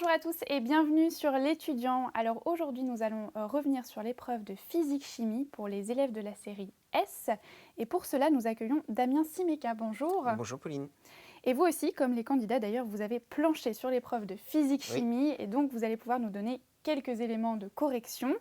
Bonjour à tous et bienvenue sur l'étudiant. Alors aujourd'hui nous allons revenir sur l'épreuve de physique-chimie pour les élèves de la série S. Et pour cela nous accueillons Damien Simeka. Bonjour. Bonjour Pauline. Et vous aussi, comme les candidats d'ailleurs, vous avez planché sur l'épreuve de Oui, physique-chimie et donc vous allez pouvoir nous donner quelques éléments de correction.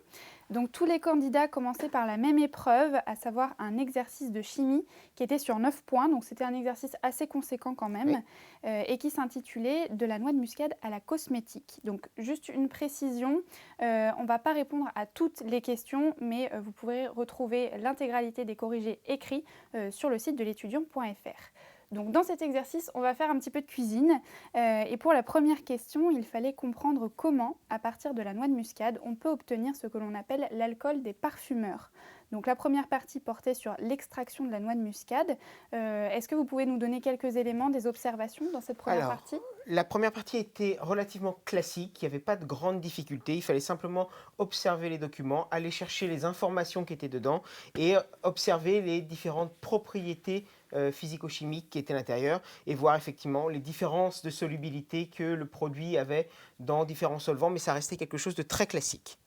Donc tous les candidats commençaient par la même épreuve, à savoir un exercice de chimie qui était sur 9 points, donc c'était un exercice assez conséquent quand même, oui. et qui s'intitulait « De la noix de muscade à la cosmétique ». Donc juste une précision, on ne va pas répondre à toutes les questions, mais vous pourrez retrouver l'intégralité des corrigés écrits sur le site de l'étudiant.fr. Donc dans cet exercice, on va faire un petit peu de cuisine. Et pour la première question, il fallait comprendre comment, à partir de la noix de muscade, on peut obtenir ce que l'on appelle l'alcool des parfumeurs. Donc la première partie portait sur l'extraction de la noix de muscade. Est-ce que vous pouvez nous donner quelques éléments des observations dans cette première partie ? La première partie était relativement classique, il n'y avait pas de grandes difficultés, il fallait simplement observer les documents, aller chercher les informations qui étaient dedans et observer les différentes propriétés physico-chimiques qui étaient à l'intérieur et voir effectivement les différences de solubilité que le produit avait dans différents solvants, mais ça restait quelque chose de très classique.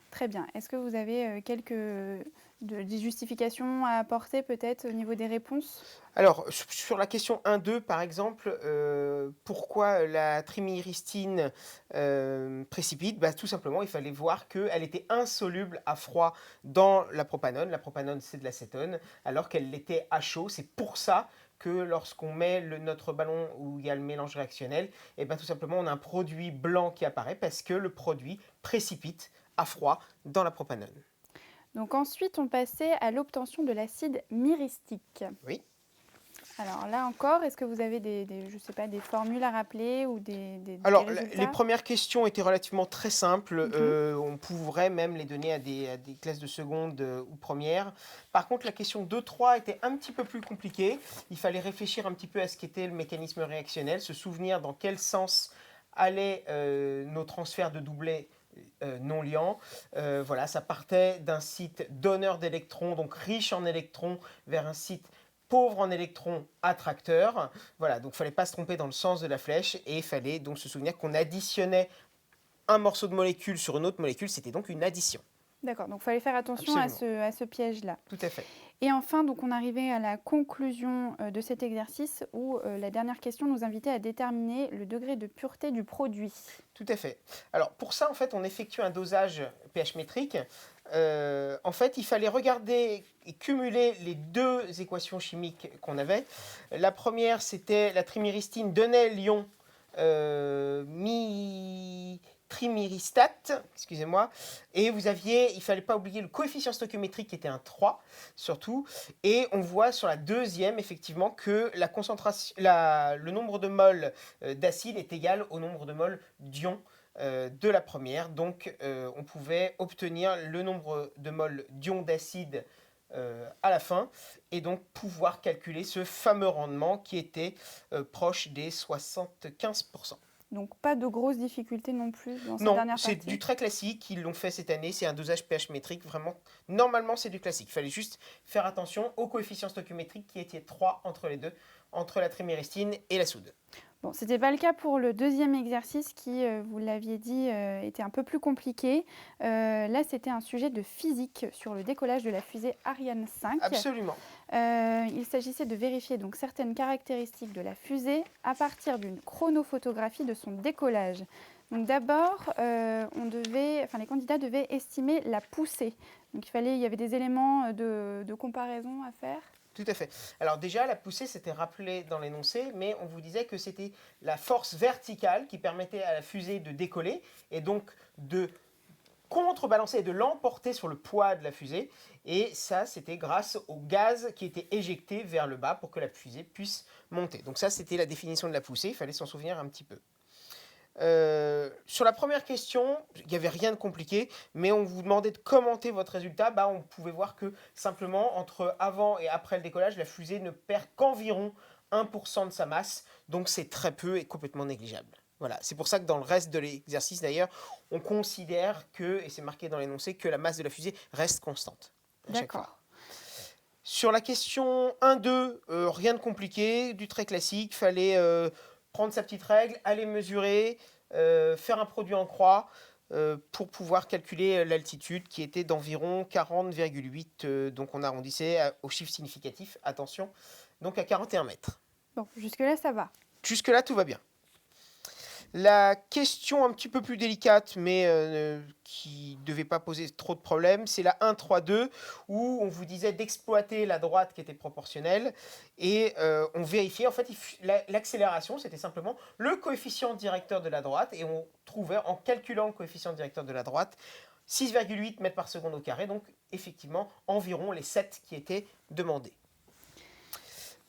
Très bien. Est-ce que vous avez des justifications à apporter peut-être au niveau des réponses ? Alors, sur la question 1-2, par exemple, pourquoi la triméristine précipite? Tout simplement, il fallait voir qu'elle était insoluble à froid dans la propanone. La propanone, c'est de l'acétone, alors qu'elle l'était à chaud. C'est pour ça que lorsqu'on met notre ballon où il y a le mélange réactionnel, et tout simplement, on a un produit blanc qui apparaît parce que le produit précipite à froid dans la propanone. Donc ensuite, on passait à l'obtention de l'acide myristique. Oui. Alors là encore, est-ce que vous avez je sais pas, des formules à rappeler ou des Alors, les résultats ? premières questions étaient relativement très simples. Mhm. On pourrait même les donner à des classes de seconde ou première. Par contre, la question 2-3 était un petit peu plus compliquée. Il fallait réfléchir un petit peu à ce qu'était le mécanisme réactionnel, se souvenir dans quel sens allaient nos transferts de doublets non liants. Voilà, ça partait d'un site donneur d'électrons, donc riche en électrons, vers un site pauvre en électrons attracteurs. Voilà, donc il ne fallait pas se tromper dans le sens de la flèche et il fallait donc se souvenir qu'on additionnait un morceau de molécule sur une autre molécule, c'était donc une addition. D'accord, donc il fallait faire attention à Absolument, ce piège-là. tout à fait. Et enfin, donc on arrivait à la conclusion de cet exercice où la dernière question nous invitait à déterminer le degré de pureté du produit. Tout à fait. Alors pour ça, en fait, on effectue un dosage pH métrique. En fait, il fallait regarder et cumuler les deux équations chimiques qu'on avait. La première, c'était la triméristine donnait l'ion triméristate, excusez-moi, et vous aviez, il ne fallait pas oublier le coefficient stoichiométrique qui était un 3, surtout, et on voit sur la deuxième, effectivement, que la concentration, le nombre de moles d'acide est égal au nombre de moles d'ion de la première, donc on pouvait obtenir le nombre de moles d'ion d'acide à la fin, et donc pouvoir calculer ce fameux rendement qui était proche des 75%. Donc pas de grosses difficultés non plus dans cette Non, dernière c'est partie. du très classique, ils l'ont fait cette année, c'est un dosage pH métrique, vraiment, normalement c'est du classique. Il fallait juste faire attention au coefficient stoichiométrique qui était 3 entre les deux, entre la triméristine et la soude. Bon, ce n'était pas le cas pour le deuxième exercice qui, vous l'aviez dit, était un peu plus compliqué. Là, c'était un sujet de physique sur le décollage de la fusée Ariane 5. Absolument. Il s'agissait de vérifier donc certaines caractéristiques de la fusée à partir d'une chronophotographie de son décollage. Donc d'abord, les candidats devaient estimer la poussée. Donc il y avait des éléments de comparaison à faire. Tout à fait. Alors déjà, la poussée, c'était rappelé dans l'énoncé, mais on vous disait que c'était la force verticale qui permettait à la fusée de décoller et donc de contrebalancer et de l'emporter sur le poids de la fusée. Et ça, c'était grâce au gaz qui était éjecté vers le bas pour que la fusée puisse monter. Donc ça, c'était la définition de la poussée. Il fallait s'en souvenir un petit peu. Sur la première question, il n'y avait rien de compliqué, mais on vous demandait de commenter votre résultat. On pouvait voir que simplement, entre avant et après le décollage, la fusée ne perd qu'environ 1% de sa masse. Donc c'est très peu et complètement négligeable. Voilà, c'est pour ça que dans le reste de l'exercice, d'ailleurs, on considère que, et c'est marqué dans l'énoncé, que la masse de la fusée reste constante à chaque fois. D'accord. Sur la question 1-2, rien de compliqué, du très classique. Fallait prendre sa petite règle, aller mesurer, faire un produit en croix pour pouvoir calculer l'altitude qui était d'environ 40,8. Donc on arrondissait au chiffre significatif, attention, donc à 41 mètres. Bon, jusque-là, ça va. Jusque-là, tout va bien. La question un petit peu plus délicate, mais qui ne devait pas poser trop de problèmes, c'est la 1-3-2, où on vous disait d'exploiter la droite qui était proportionnelle, et on vérifiait, en fait, l'accélération, c'était simplement le coefficient directeur de la droite, et on trouvait, en calculant le coefficient directeur de la droite, 6,8 mètres par seconde au carré, donc effectivement environ les 7 qui étaient demandés.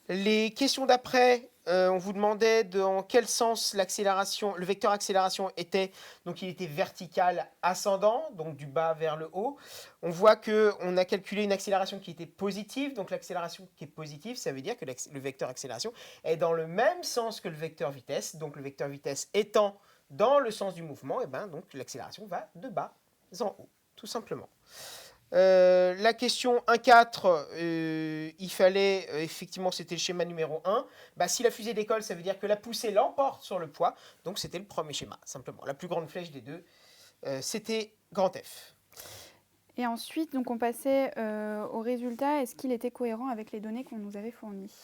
Les questions d'après, on vous demandait dans quel sens l'accélération, le vecteur accélération était. Donc il était vertical ascendant, donc du bas vers le haut. On voit qu'on a calculé une accélération qui était positive. Donc l'accélération qui est positive, ça veut dire que le vecteur accélération est dans le même sens que le vecteur vitesse. Donc le vecteur vitesse étant dans le sens du mouvement, et ben donc l'accélération va de bas en haut, tout simplement. La question 1-4, il fallait, effectivement, c'était le schéma numéro 1. Bah, si la fusée décolle, ça veut dire que la poussée l'emporte sur le poids. Donc c'était le premier schéma, simplement. La plus grande flèche des deux, c'était grand F. Et ensuite, donc, on passait au résultat. Est-ce qu'il était cohérent avec les données qu'on nous avait fournies?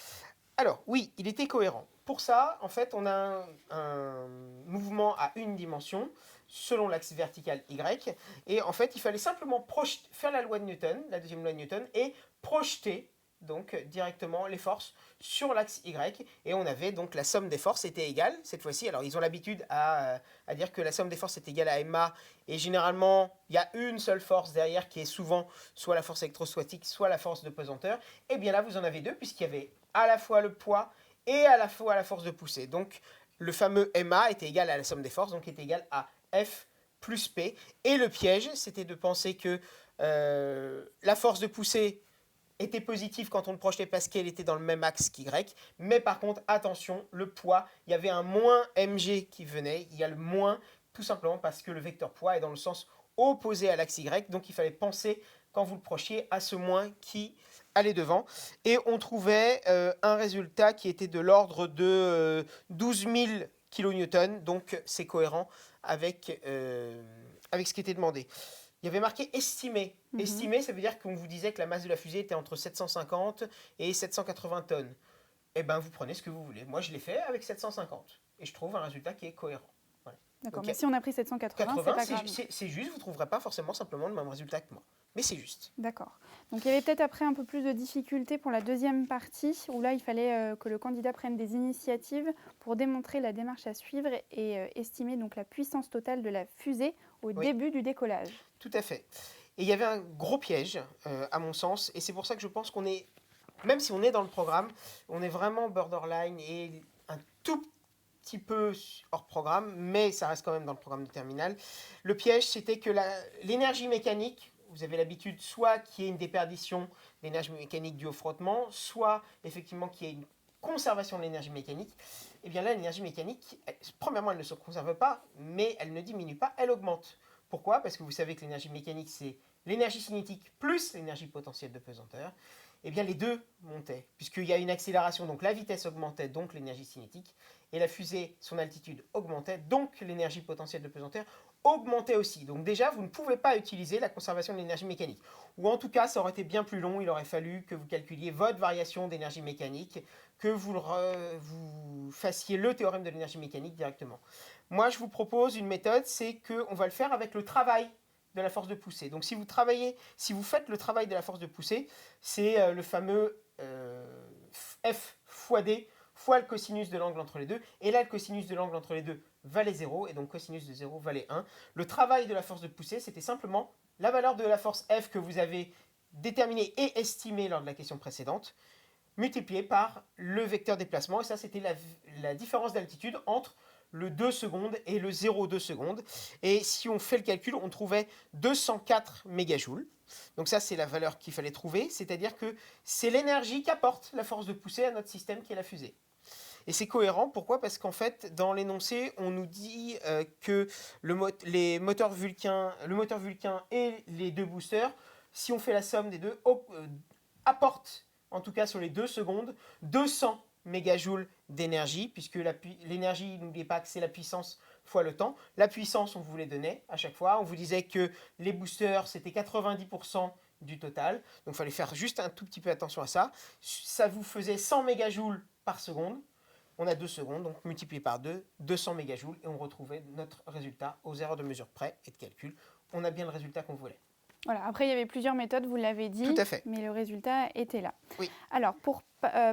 Alors, oui, il était cohérent. Pour ça, en fait, on a un mouvement à une dimension selon l'axe vertical Y. Et en fait, il fallait simplement faire la loi de Newton, la deuxième loi de Newton, et projeter donc directement les forces sur l'axe Y. Et on avait donc la somme des forces était égale cette fois-ci. Alors, ils ont l'habitude à dire que la somme des forces est égale à MA. Et généralement, il y a une seule force derrière qui est souvent soit la force électrostatique, soit la force de pesanteur. Et bien là, vous en avez deux, puisqu'il y avait à la fois le poids et à la fois la force de poussée. Donc, le fameux MA était égal à la somme des forces, donc était égal à F plus P. Et le piège, c'était de penser que la force de poussée était positive quand on le projetait parce qu'elle était dans le même axe qu'Y. Mais par contre, attention, le poids, il y avait un moins mg qui venait. Il y a le moins tout simplement parce que le vecteur poids est dans le sens opposé à l'axe Y. Donc, il fallait penser, quand vous le projetiez, à ce moins qui allait devant. Et on trouvait un résultat qui était de l'ordre de 12 000 kN. Donc, c'est cohérent avec ce qui était demandé. Il y avait marqué estimé. Estimé, ça veut dire qu'on vous disait que la masse de la fusée était entre 750 et 780 tonnes. Eh bien, vous prenez ce que vous voulez. Moi, je l'ai fait avec 750. Et je trouve un résultat qui est cohérent. Voilà. D'accord, Donc, mais si on a pris 780, c'est pas grave. C'est juste, vous ne trouverez pas forcément simplement le même résultat que moi. Mais c'est juste. D'accord. Donc il y avait peut-être après un peu plus de difficultés pour la deuxième partie, où là il fallait que le candidat prenne des initiatives pour démontrer la démarche à suivre et estimer donc la puissance totale de la fusée au début du décollage. Tout à fait. Et il y avait un gros piège, à mon sens, et c'est pour ça que je pense qu'on est, même si on est dans le programme, on est vraiment borderline et un tout petit peu hors programme, mais ça reste quand même dans le programme de terminale. Le piège, c'était que l'énergie mécanique, vous avez l'habitude soit qu'il y ait une déperdition d'énergie mécanique due au frottement, soit effectivement qu'il y ait une conservation de l'énergie mécanique. Et bien là, l'énergie mécanique, premièrement, elle ne se conserve pas, mais elle ne diminue pas, elle augmente. Pourquoi? Parce que vous savez que l'énergie mécanique, c'est l'énergie cinétique plus l'énergie potentielle de pesanteur. Eh bien, les deux montaient, puisqu'il y a une accélération, donc la vitesse augmentait, donc l'énergie cinétique, et la fusée, son altitude augmentait, donc l'énergie potentielle de pesanteur augmentait aussi. Donc déjà, vous ne pouvez pas utiliser la conservation de l'énergie mécanique. Ou en tout cas, ça aurait été bien plus long, il aurait fallu que vous calculiez votre variation d'énergie mécanique, que vous fassiez le théorème de l'énergie mécanique directement. Moi, je vous propose une méthode, c'est qu'on va le faire avec le travail de la force de poussée. Donc si vous faites le travail de la force de poussée, c'est le fameux F fois D fois le cosinus de l'angle entre les deux. Et là, le cosinus de l'angle entre les deux valait 0, et donc cosinus de 0 valait 1. Le travail de la force de poussée, c'était simplement la valeur de la force F que vous avez déterminée et estimée lors de la question précédente, multipliée par le vecteur déplacement. Et ça, c'était la différence d'altitude entre le 2 secondes et le 0,2 secondes. Et si on fait le calcul, on trouvait 204 mégajoules. Donc ça, c'est la valeur qu'il fallait trouver, c'est-à-dire que c'est l'énergie qu'apporte la force de poussée à notre système qui est la fusée. Et c'est cohérent, pourquoi? Parce qu'en fait, dans l'énoncé, on nous dit que le moteur Vulcain et les deux boosters, si on fait la somme des deux, apportent, en tout cas sur les 2 secondes, 200 mégajoules d'énergie, puisque l'énergie, n'oubliez pas que c'est la puissance fois le temps. La puissance, on vous les donnait à chaque fois. On vous disait que les boosters, c'était 90% du total. Donc, il fallait faire juste un tout petit peu attention à ça. Ça vous faisait 100 mégajoules par seconde. On a 2 secondes, donc multiplié par 2, 200 mégajoules, et on retrouvait notre résultat aux erreurs de mesure près et de calcul. On a bien le résultat qu'on voulait. Voilà, après, il y avait plusieurs méthodes, vous l'avez dit. Tout à fait. Mais le résultat était là. Oui. Alors, pour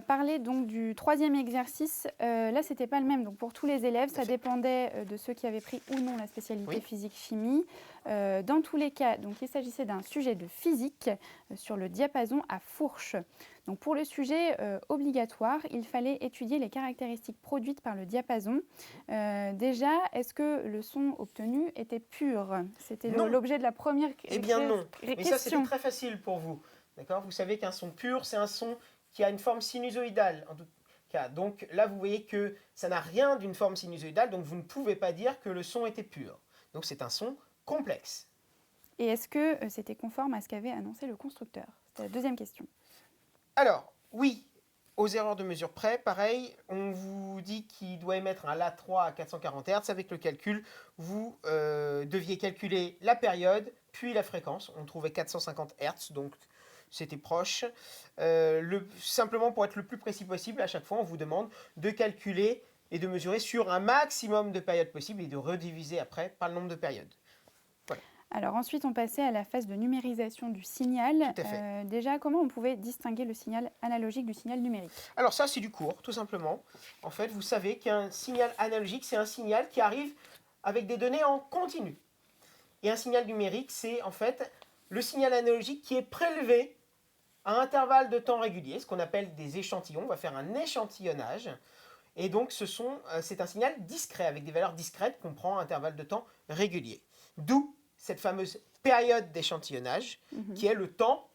parler donc du troisième exercice, là, ce n'était pas le même. Donc, pour tous les élèves, ça dépendait de ceux qui avaient pris ou non la spécialité physique-chimie. Dans tous les cas, donc, il s'agissait d'un sujet de physique sur le diapason à fourche. Donc, pour le sujet obligatoire, il fallait étudier les caractéristiques produites par le diapason. Déjà, est-ce que le son obtenu était pur? C'était l'objet de la première question. Eh bien non, mais ça c'était très facile pour vous. D'accord? Vous savez qu'un son pur, c'est un son qui a une forme sinusoïdale en tout cas. Donc là, vous voyez que ça n'a rien d'une forme sinusoïdale, donc vous ne pouvez pas dire que le son était pur. Donc c'est un son complexe. Et est-ce que c'était conforme à ce qu'avait annoncé le constructeur? C'était la deuxième question. Alors, oui, aux erreurs de mesure près, pareil, on vous dit qu'il doit émettre un La3 à 440 Hz. Avec le calcul, vous deviez calculer la période, puis la fréquence. On trouvait 450 Hz, donc c'était proche. Simplement pour être le plus précis possible, à chaque fois, on vous demande de calculer et de mesurer sur un maximum de périodes possibles et de rediviser après par le nombre de périodes. Voilà. Alors ensuite, on passait à la phase de numérisation du signal. Tout à fait. Déjà, comment on pouvait distinguer le signal analogique du signal numérique? Alors ça, c'est du cours, tout simplement. En fait, vous savez qu'un signal analogique, c'est un signal qui arrive avec des données en continu. Et un signal numérique, c'est en fait le signal analogique qui est prélevé à intervalles de temps réguliers, ce qu'on appelle des échantillons. On va faire un échantillonnage. Et donc, c'est un signal discret, avec des valeurs discrètes qu'on prend à intervalles de temps réguliers. D'où cette fameuse période d'échantillonnage, qui est le temps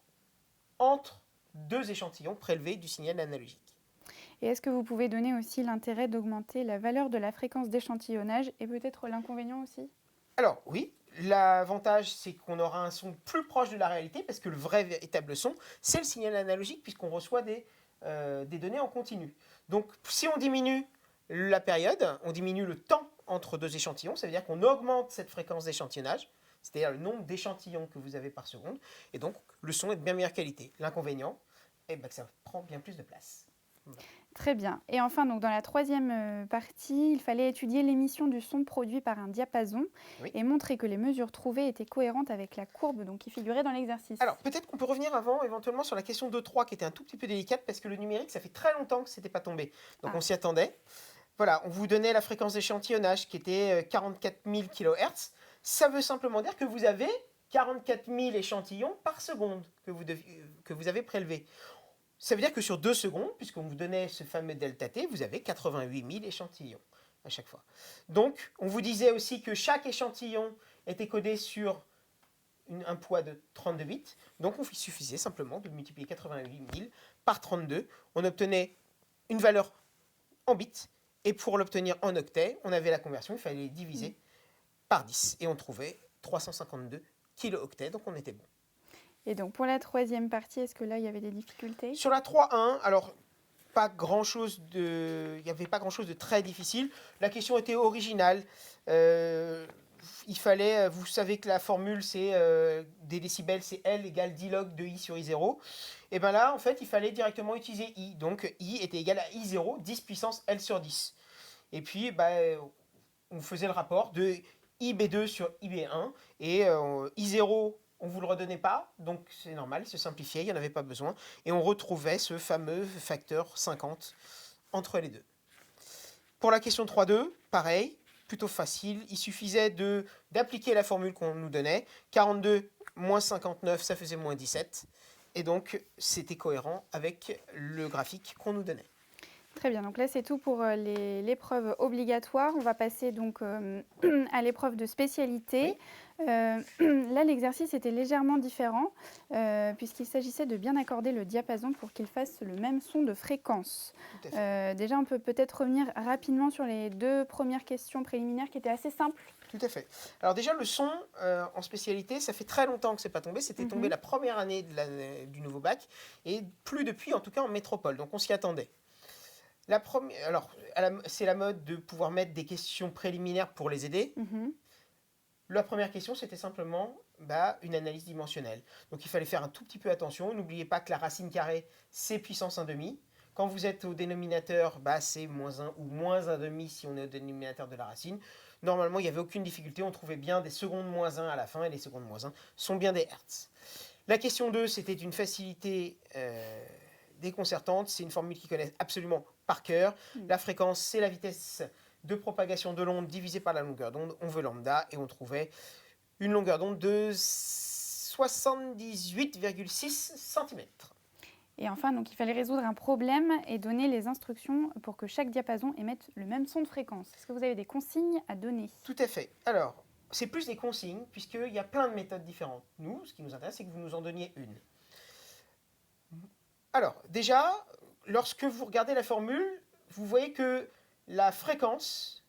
entre deux échantillons prélevés du signal analogique. Et est-ce que vous pouvez donner aussi l'intérêt d'augmenter la valeur de la fréquence d'échantillonnage et peut-être l'inconvénient aussi? Alors oui, l'avantage c'est qu'on aura un son plus proche de la réalité parce que le vrai véritable son, c'est le signal analogique puisqu'on reçoit des données en continu. Donc si on diminue la période, on diminue le temps entre deux échantillons, ça veut dire qu'on augmente cette fréquence d'échantillonnage, c'est-à-dire le nombre d'échantillons que vous avez par seconde, et donc le son est de bien meilleure qualité. L'inconvénient, que ça prend bien plus de place. Voilà. Très bien. Et enfin, donc, dans la troisième partie, il fallait étudier l'émission du son produit par un diapason et montrer que les mesures trouvées étaient cohérentes avec la courbe donc, qui figurait dans l'exercice. Alors, peut-être qu'on peut revenir avant, éventuellement, sur la question 2-3 qui était un tout petit peu délicate parce que le numérique, ça fait très longtemps que ce n'était pas tombé. Donc, on s'y attendait. Voilà, on vous donnait la fréquence d'échantillonnage qui était 44 000 kHz. Ça veut simplement dire que vous avez 44 000 échantillons par seconde que vous avez prélevés. Ça veut dire que sur 2 secondes, puisqu'on vous donnait ce fameux delta T, vous avez 88 000 échantillons à chaque fois. Donc, on vous disait aussi que chaque échantillon était codé sur un poids de 32 bits. Donc, il suffisait simplement de multiplier 88 000 par 32. On obtenait une valeur en bits. Et pour l'obtenir en octets, on avait la conversion, il fallait diviser par 10. Et on trouvait 352 kilooctets, donc on était bon. Et donc pour la troisième partie, est-ce que là, il y avait des difficultés? Sur la 3.1, alors il n'y avait pas grand-chose de très difficile. La question était originale. Il fallait, vous savez que la formule, c'est des décibels, c'est L égale 10 log de I sur I0. Et bien là, en fait, il fallait directement utiliser I. Donc I était égal à I0, 10 puissance L sur 10. Et puis, on faisait le rapport de IB2 sur IB1. Et I0, on ne vous le redonnait pas, donc c'est normal, il se simplifiait, il n'y en avait pas besoin. Et on retrouvait ce fameux facteur 50 entre les deux. Pour la question 3.2, pareil, plutôt facile. Il suffisait d'appliquer la formule qu'on nous donnait. 42 moins 59, ça faisait moins 17. Et donc, c'était cohérent avec le graphique qu'on nous donnait. Très bien, donc là c'est tout pour l'épreuve obligatoire. On va passer donc à l'épreuve de spécialité. Oui. Là l'exercice était légèrement différent puisqu'il s'agissait de bien accorder le diapason pour qu'il fasse le même son de fréquence. Déjà on peut peut-être revenir rapidement sur les 2 premières questions préliminaires qui étaient assez simples. Tout à fait. Alors déjà le son en spécialité, ça fait très longtemps que c'est pas tombé. C'était tombé la première année du nouveau bac et plus depuis, en tout cas en métropole. Donc on s'y attendait. Alors, c'est la mode de pouvoir mettre des questions préliminaires pour les aider. La première question, c'était simplement une analyse dimensionnelle. Donc, il fallait faire un tout petit peu attention. N'oubliez pas que la racine carrée, c'est puissance 1/2. Quand vous êtes au dénominateur, c'est -1 ou -1/2 si on est au dénominateur de la racine. Normalement, il n'y avait aucune difficulté. On trouvait bien des secondes -1 à la fin et les secondes -1 sont bien des hertz. La question 2, c'était d'une facilité déconcertante. C'est une formule qu'ils connaissent absolument par cœur. La fréquence, c'est la vitesse de propagation de l'onde divisée par la longueur d'onde. On veut lambda et on trouvait une longueur d'onde de 78,6 cm. Et enfin, donc, il fallait résoudre un problème et donner les instructions pour que chaque diapason émette le même son de fréquence. Est-ce que vous avez des consignes à donner? Tout à fait. Alors, c'est plus des consignes, puisqu'il y a plein de méthodes différentes. Nous, ce qui nous intéresse, c'est que vous nous en donniez une. Alors, déjà, lorsque vous regardez la formule, vous voyez que la fréquence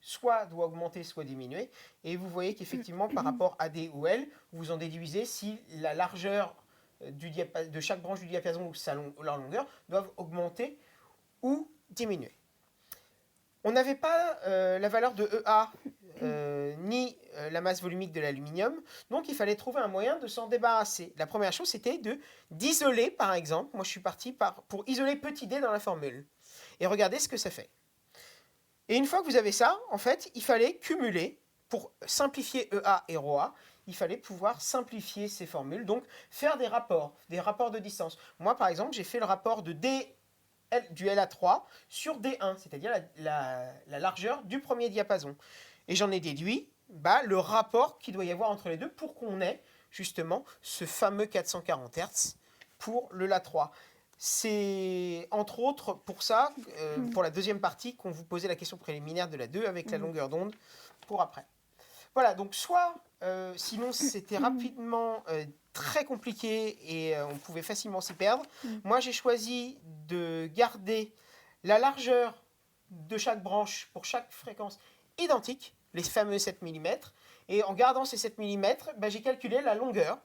soit doit augmenter, soit diminuer. Et vous voyez qu'effectivement, par rapport à D ou L, vous en déduisez si la largeur de chaque branche du diapason ou leur longueur doivent augmenter ou diminuer. On n'avait pas la valeur de EA ni la masse volumique de l'aluminium, donc il fallait trouver un moyen de s'en débarrasser. La première chose, c'était d'isoler, par exemple. Moi, je suis parti pour isoler petit d dans la formule. Et regardez ce que ça fait. Et une fois que vous avez ça, en fait, il fallait cumuler, pour simplifier EA et ρA, il fallait pouvoir simplifier ces formules, donc faire des rapports de distance. Moi, par exemple, j'ai fait le rapport de D du LA3 sur D1, c'est-à-dire la largeur du premier diapason. Et j'en ai déduit le rapport qu'il doit y avoir entre les deux pour qu'on ait justement ce fameux 440 Hz pour le LA3. C'est entre autres pour ça, pour la deuxième partie, qu'on vous posait la question préliminaire de la 2 avec la longueur d'onde pour après. Voilà, donc soit, sinon c'était rapidement très compliqué et on pouvait facilement s'y perdre. Moi, j'ai choisi de garder la largeur de chaque branche pour chaque fréquence identique, les fameux 7 mm. Et en gardant ces 7 mm, j'ai calculé la longueur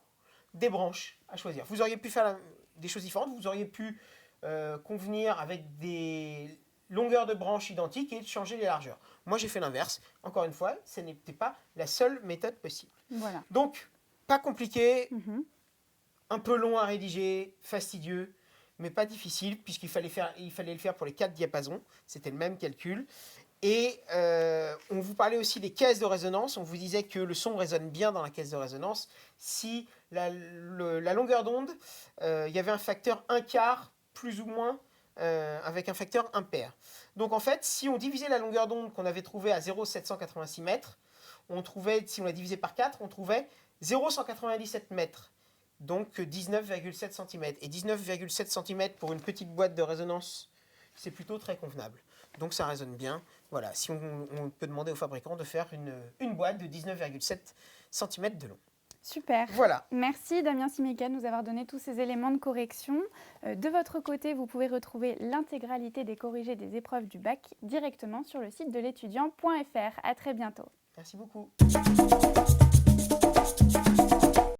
des branches à choisir. Vous auriez pu faire des choses différentes, vous auriez pu convenir avec des longueurs de branches identiques et changer les largeurs. Moi, j'ai fait l'inverse. Encore une fois, ce n'était pas la seule méthode possible. Voilà. Donc, pas compliqué, un peu long à rédiger, fastidieux, mais pas difficile, puisqu'il fallait le faire pour les 4 diapasons. C'était le même calcul. Et on vous parlait aussi des caisses de résonance. On vous disait que le son résonne bien dans la caisse de résonance si la longueur d'onde, il y avait un facteur 1/4, plus ou moins, avec un facteur impair. Donc en fait, si on divisait la longueur d'onde qu'on avait trouvée à 0,786 mètres, si on la divisait par 4, on trouvait 0,197 mètres. Donc 19,7 cm. Et 19,7 cm pour une petite boîte de résonance, c'est plutôt très convenable. Donc ça résonne bien. Voilà, si on peut demander au fabricant de faire une boîte de 19,7 cm de long. Super. Voilà. Merci Damien Simeka de nous avoir donné tous ces éléments de correction. De votre côté, vous pouvez retrouver l'intégralité des corrigés des épreuves du bac directement sur le site de l'étudiant.fr. À très bientôt. Merci beaucoup.